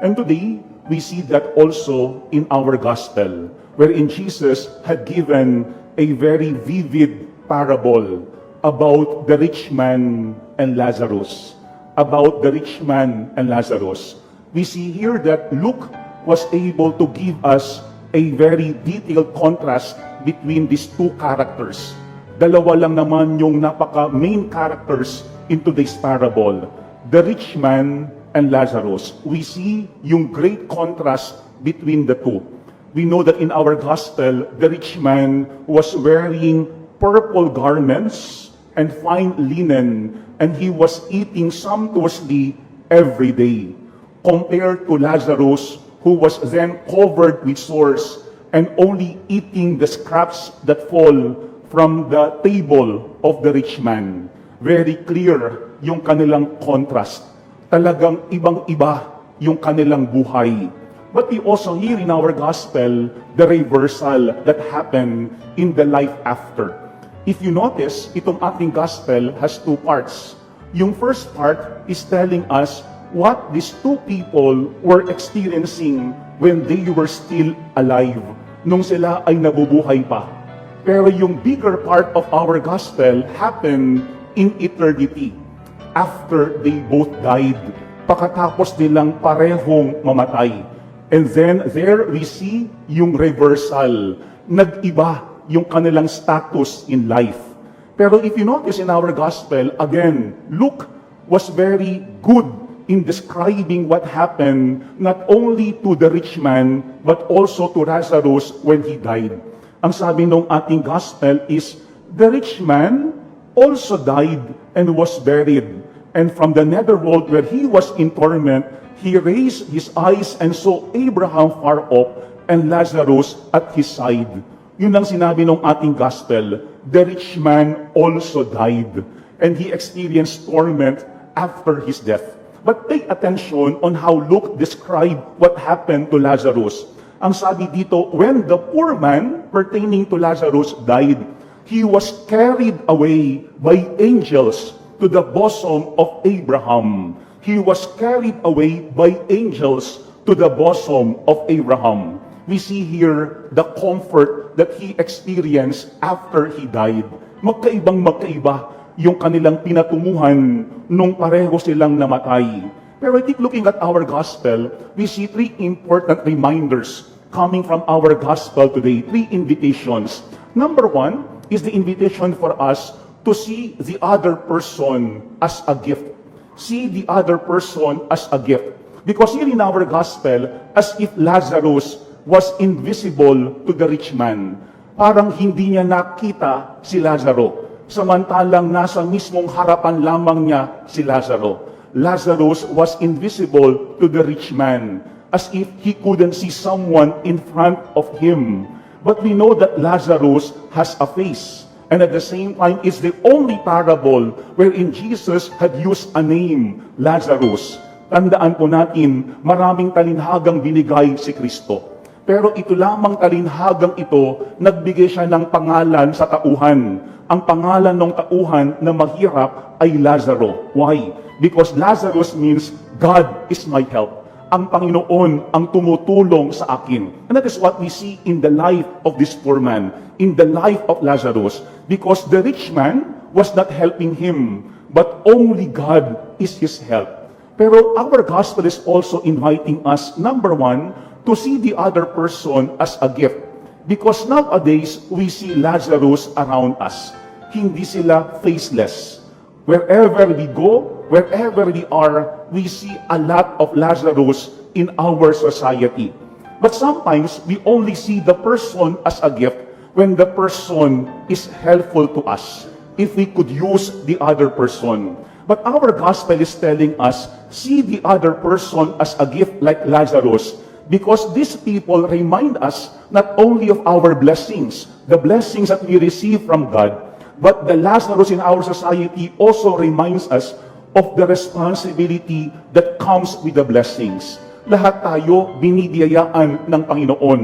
And today, we see that also in our gospel, wherein Jesus had given a very vivid parable about the rich man and Lazarus. About the rich man and Lazarus. We see here that Luke was able to give us a very detailed contrast between these two characters. Dalawa lang naman yung napaka-main characters in today's parable. The rich man and Lazarus. We see yung great contrast between the two. We know that in our gospel, the rich man was wearing purple garments and fine linen, and he was eating sumptuously every day, compared to Lazarus, who was then covered with sores and only eating the scraps that fall from the table of the rich man. Very clear yung kanilang contrast. Talagang ibang-iba yung kanilang buhay. But we also hear in our gospel the reversal that happened in the life after. If you notice, itong ating gospel has two parts. Yung first part is telling us what these two people were experiencing when they were still alive, nung sila ay nabubuhay pa. Pero yung bigger part of our gospel happened in eternity, after they both died, pagkatapos nilang parehong mamatay. And then there we see yung reversal. Nag-iba yung kanilang status in life. Pero if you notice in our gospel, again, Luke was very good in describing what happened not only to the rich man, but also to Lazarus when he died. Ang sabi ng ating gospel is, the rich man also died and was buried. And from the netherworld where he was in torment, he raised his eyes and saw Abraham far off and Lazarus at his side. Yun ang sinabi ng ating gospel, the rich man also died, and he experienced torment after his death. But pay attention on how Luke described what happened to Lazarus. Ang sabi dito, when the poor man pertaining to Lazarus died, he was carried away by angels to the bosom of Abraham. He was carried away by angels to the bosom of Abraham. We see here the comfort that he experienced after he died. Magkaibang-magkaiba yung kanilang pinatunguhan nung pareho silang namatay. Pero I think looking at our gospel, we see three important reminders coming from our gospel today. Three invitations. Number one is the invitation for us to see the other person as a gift. See the other person as a gift. Because here in our gospel, as if Lazarus was invisible to the rich man. Parang hindi niya nakita si Lazaro. Samantalang nasa mismong harapan lamang niya si Lazaro. Lazarus was invisible to the rich man, as if he couldn't see someone in front of him. But we know that Lazarus has a face. And at the same time, it's the only parable wherein Jesus had used a name, Lazarus. Tandaan po natin, maraming talinhagang binigay si Kristo. Pero ito lamang talinhagang ito, nagbigay siya ng pangalan sa tauhan. Ang pangalan ng tauhan na mahirap ay Lazaro. Why? Because Lazarus means, God is my help. Ang Panginoon ang tumutulong sa akin. And that is what we see in the life of this poor man, in the life of Lazarus. Because the rich man was not helping him, but only God is his help. Pero our gospel is also inviting us, number one, to see the other person as a gift. Because nowadays, we see Lazarus around us. Hindi sila faceless. Wherever we go, wherever we are, we see a lot of Lazarus in our society. But sometimes, we only see the person as a gift when the person is helpful to us. If we could use the other person. But our gospel is telling us, see the other person as a gift like Lazarus. Because these people remind us not only of our blessings, the blessings that we receive from God, but the Lazarus in our society also reminds us of the responsibility that comes with the blessings. Lahat tayo binibiyayaan ng Panginoon.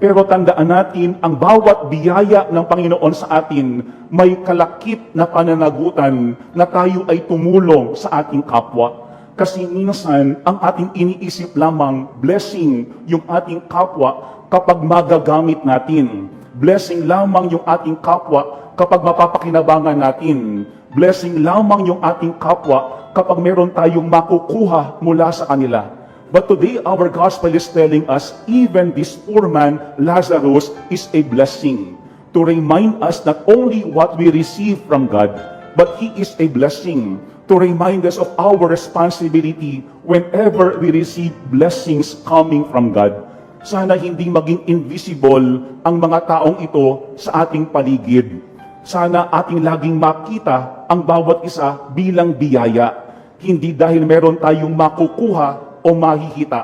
Pero tandaan natin, ang bawat biyaya ng Panginoon sa atin, may kalakip na pananagutan na tayo ay tumulong sa ating kapwa. Kasi minsan, ang ating iniisip lamang, blessing yung ating kapwa kapag magagamit natin. Blessing lamang yung ating kapwa kapag mapapakinabangan natin. Blessing lamang yung ating kapwa kapag meron tayong makukuha mula sa kanila. But today, our gospel is telling us, even this poor man, Lazarus, is a blessing to remind us not only what we receive from God, but he is a blessing to remind us of our responsibility whenever we receive blessings coming from God. Sana hindi maging invisible ang mga taong ito sa ating paligid. Sana ating laging makita ang bawat isa bilang biyaya. Hindi dahil meron tayong makukuha o mahihita.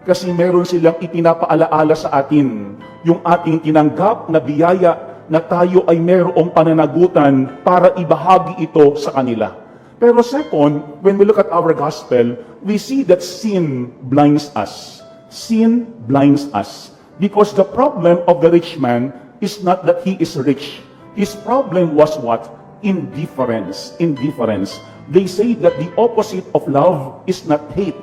Kasi meron silang ipinapaalaala sa atin, yung ating tinanggap na biyaya na tayo ay merong pananagutan para ibahagi ito sa kanila. Pero second, when we look at our gospel, we see that sin blinds us. Sin blinds us. Because the problem of the rich man is not that he is rich. His problem was what? Indifference. Indifference. They say that the opposite of love is not hate.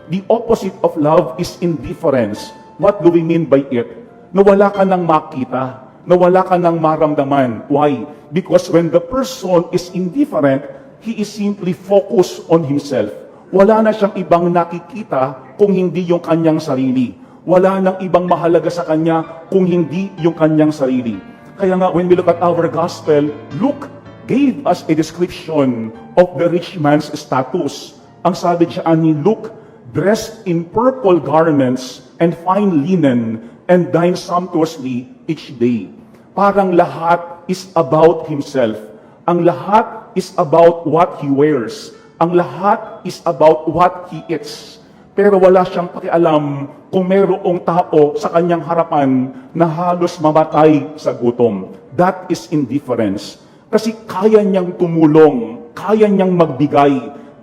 The opposite of love is indifference. What do we mean by it? Na wala ka nang makita, na wala ka nang maramdaman. Why? Because when the person is indifferent, he is simply focused on himself. Wala na siyang ibang nakikita kung hindi yung kanyang sarili. Wala nang ibang mahalaga sa kanya kung hindi yung kanyang sarili. Kaya nga, when we look at our gospel, Luke gave us a description of the rich man's status. Ang sabi siya ni Luke, dressed in purple garments and fine linen, and dine sumptuously each day. Parang lahat is about himself. Ang lahat is about what he wears. Ang lahat is about what he eats. Pero wala siyang pakialam kung mayroong tao sa kanyang harapan na halos mamatay sa gutom. That is indifference. Kasi kaya niyang tumulong, kaya niyang magbigay,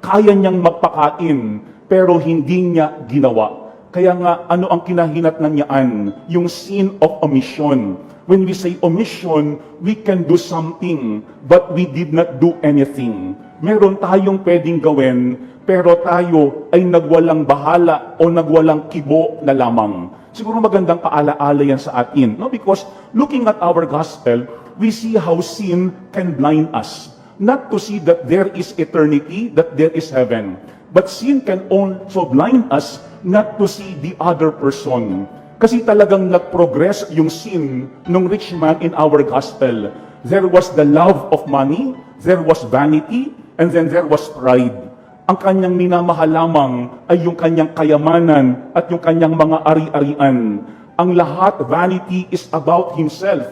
kaya niyang magpakain, pero hindi niya ginawa. Kaya nga, ano ang kinahinatnan niyaan? Yung sin of omission. When we say omission, we can do something, but we did not do anything. Meron tayong pwedeng gawin, pero tayo ay nagwalang bahala o nagwalang kibo na lamang. Siguro magandang paalaala yan sa atin. No? Because looking at our gospel, we see how sin can blind us. Not to see that there is eternity, that there is heaven. But sin can also blind us not to see the other person. Kasi talagang nag-progress yung sin ng rich man in our gospel. There was the love of money, there was vanity, and then there was pride. Ang kanyang minamahal lamang ay yung kanyang kayamanan at yung kanyang mga ari-arian. Ang lahat, vanity is about himself.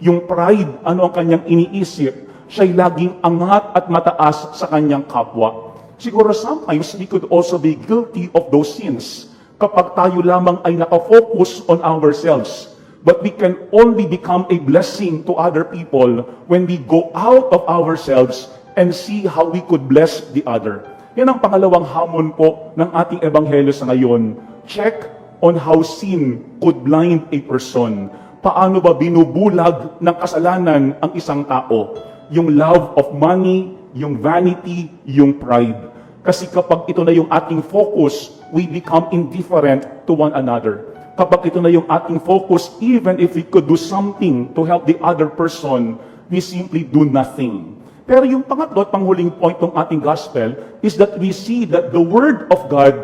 Yung pride, ano ang kanyang iniisip? Siya'y laging angat at mataas sa kanyang kapwa. Siguro sometimes we could also be guilty of those sins kapag tayo lamang ay nakafocus on ourselves. But we can only become a blessing to other people when we go out of ourselves and see how we could bless the other. Yan ang pangalawang hamon po ng ating ebanghelyo sa ngayon. Check on how sin could blind a person. Paano ba binubulag ng kasalanan ang isang tao? Yung love of money, yung vanity, yung pride. Kasi kapag ito na yung ating focus, we become indifferent to one another. Kapag ito na yung ating focus, even if we could do something to help the other person, we simply do nothing. Pero yung pangatlo at panghuling point ng ating gospel is that we see that the Word of God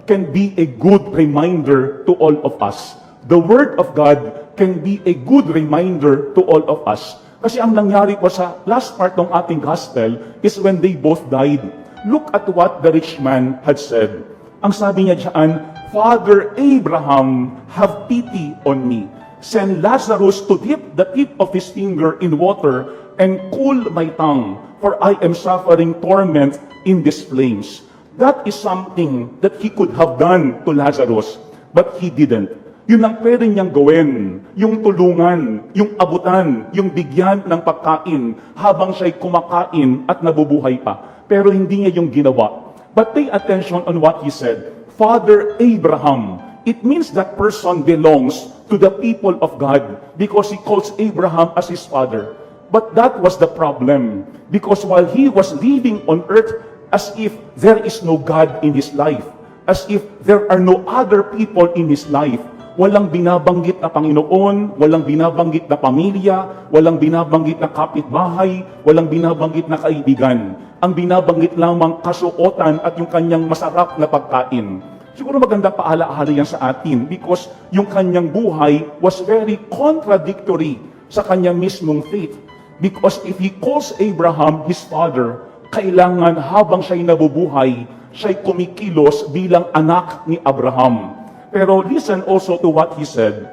can be a good reminder to all of us. The Word of God can be a good reminder to all of us. Kasi ang nangyari po sa last part ng ating gospel is when they both died. Look at what the rich man had said. Ang sabi niya diyan, Father Abraham, have pity on me. Send Lazarus to dip the tip of his finger in water and cool my tongue, for I am suffering torment in these flames. That is something that he could have done to Lazarus, but he didn't. Yun ang pwede niyang gawin, yung tulungan, yung abutan, yung bigyan ng pagkain habang siya'y kumakain at nabubuhay pa. Pero hindi niya yung ginawa. But pay attention on what he said. Father Abraham, it means that person belongs to the people of God because he calls Abraham as his father. But that was the problem. Because while he was living on earth, as if there is no God in his life, as if there are no other people in his life. Walang binabanggit na Panginoon, walang binabanggit na pamilya, walang binabanggit na kapitbahay, walang binabanggit na kaibigan. Ang binabanggit lamang kasuotan at yung kanyang masarap na pagkain. Siguro maganda paalaala yan sa atin because yung kanyang buhay was very contradictory sa kanyang mismong faith. Because if he calls Abraham his father, kailangan habang siya'y nabubuhay, siya'y kumikilos bilang anak ni Abraham. Pero listen also to what he said.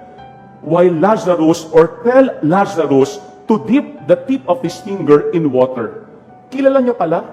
While Lazarus, or tell Lazarus to dip the tip of his finger in water. Kilala niyo pala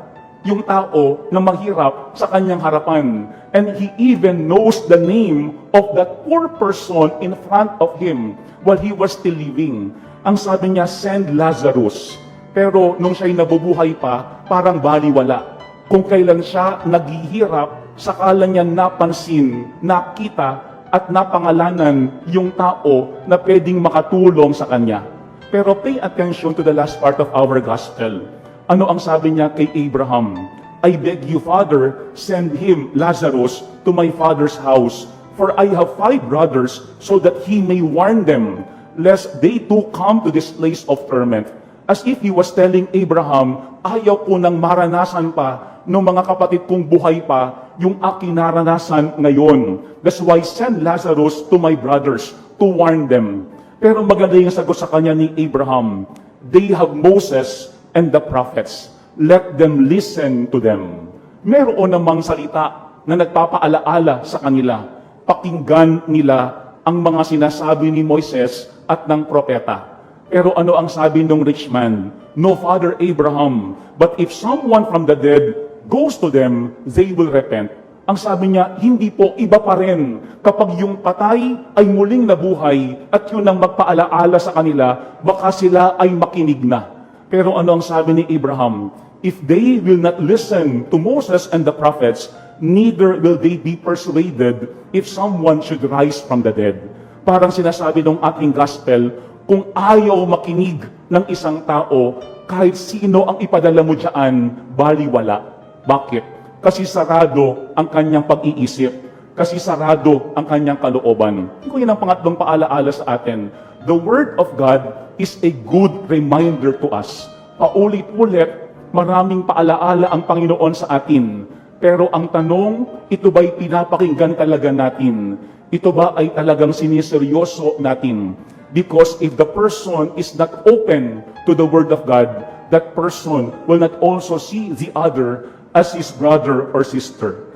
yung tao na mahirap sa kanyang harapan. And he even knows the name of that poor person in front of him while he was still living. Ang sabi niya, send Lazarus. Pero nung siya'y nabubuhay pa, parang baliwala. Kung kailan siya naghihirap, sakala niya napansin, nakita, at napangalanan yung tao na pwedeng makatulong sa kanya. Pero pay attention to the last part of our gospel. Ano ang sabi niya kay Abraham? I beg you, Father, send him, Lazarus, to my father's house, for I have 5 brothers, so that he may warn them, lest they too come to this place of torment. As if he was telling Abraham, ayaw ko nang maranasan pa ng mga kapatid kong buhay pa yung aking naranasan ngayon. That's why send Lazarus to my brothers to warn them. Pero maganda yung sagot sa kanya ni Abraham. They have Moses and the prophets. Let them listen to them. Meron namang salita na nagpapaalaala sa kanila. Pakinggan nila ang mga sinasabi ni Moises at ng propeta. Pero ano ang sabi ng rich man? No, Father Abraham, but if someone from the dead goes to them, they will repent. Ang sabi niya, hindi po, iba pa rin. Kapag yung patay ay muling nabuhay at yun ang magpaalaala sa kanila, baka sila ay makinig na. Pero ano ang sabi ni Abraham? If they will not listen to Moses and the prophets, neither will they be persuaded if someone should rise from the dead. Parang sinasabi ng ating gospel, kung ayaw makinig ng isang tao, kahit sino ang ipadala mo dyan, baliwala. Bakit? Kasi sarado ang kanyang pag-iisip. Kasi sarado ang kanyang kalooban. Ito yun ang pangatlong paalaala sa atin. The Word of God is a good reminder to us. Paulit-ulit, maraming paalaala ang Panginoon sa atin. Pero ang tanong, ito ba'y pinapakinggan talaga natin? Ito ba ay talagang siniseryoso natin? Because if the person is not open to the Word of God, that person will not also see the other as his brother or sister.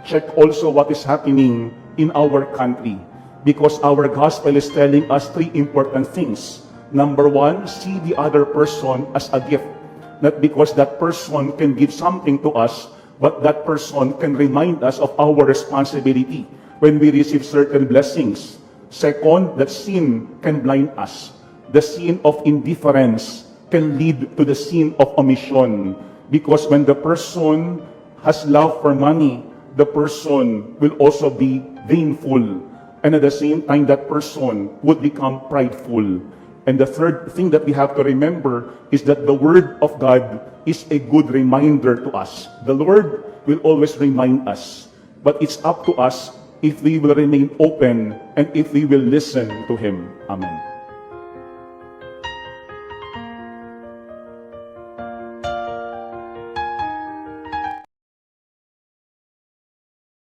Check also what is happening in our country, because our gospel is telling us 3 important things. Number 1, see the other person as a gift. Not because that person can give something to us, but that person can remind us of our responsibility when we receive certain blessings. Second, that sin can blind us. The sin of indifference can lead to the sin of omission. Because when the person has love for money, the person will also be vainful. And at the same time, that person would become prideful. And the third thing that we have to remember is that the Word of God is a good reminder to us. The Lord will always remind us. But it's up to us if we will remain open and if we will listen to Him. Amen.